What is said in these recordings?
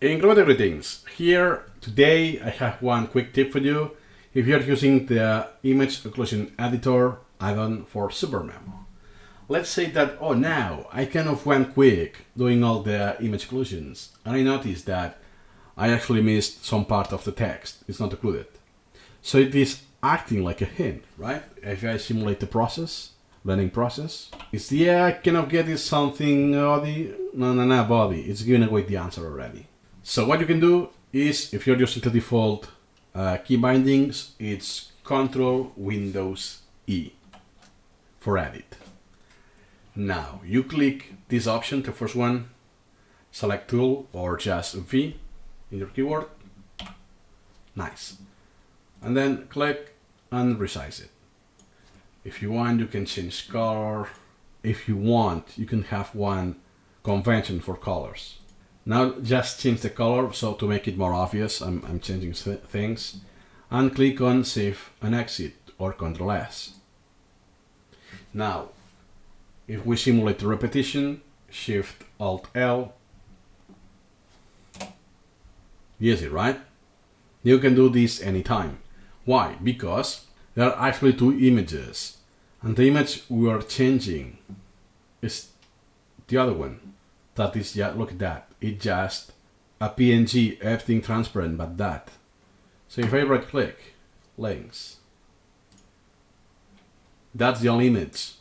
Incremental greetings. Here today I have one quick tip for you if you're using the image occlusion editor add-on for Supermemo. Let's say that, oh, now I kind of went quick doing all the image occlusions and I noticed that I actually missed some part of the text. It's not occluded. So it is acting like a hint, right? If I simulate the process, learning process, it's, yeah, I kind of get it something body. No, body. It's giving away the answer already. So what you can do is, if you're using the default key bindings, it's Ctrl Windows E for edit. Now you click this option, the first one, select tool or just V in your keyboard. Nice. And then click and resize it. If you want, you can change color. If you want, you can have one convention for colors. Now just change the color, so to make it more obvious, I'm changing things. And click on Save and Exit or Ctrl S. Now, if we simulate the repetition, Shift Alt L. Easy, right? You can do this anytime. Why? Because there are actually two images, and the image we are changing is the other one. That is, yeah, look at that. It's just a PNG, everything transparent, but that. So if I right click, links, that's the only image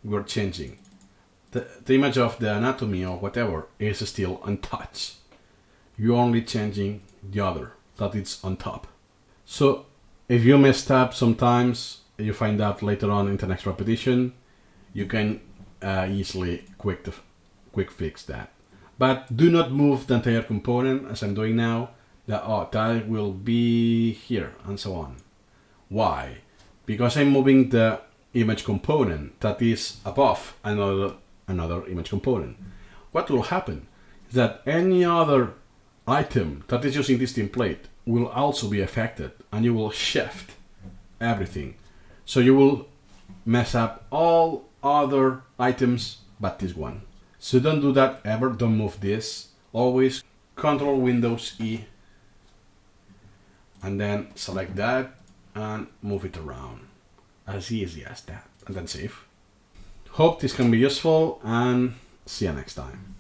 we're changing. The image of the anatomy or whatever is still untouched. You're only changing the other, that it's on top. So if you messed up sometimes, you find out later on in the next repetition, you can easily quick fix that. But do not move the entire component as I'm doing now. That will be here and so on. Why? Because I'm moving the image component that is above another image component. What will happen is that any other item that is using this template will also be affected, and you will shift everything. So you will mess up all other items but this one. So don't do that ever, don't move this. Always Ctrl Windows E and then select that and move it around. As easy as that. And then save. Hope this can be useful and see you next time.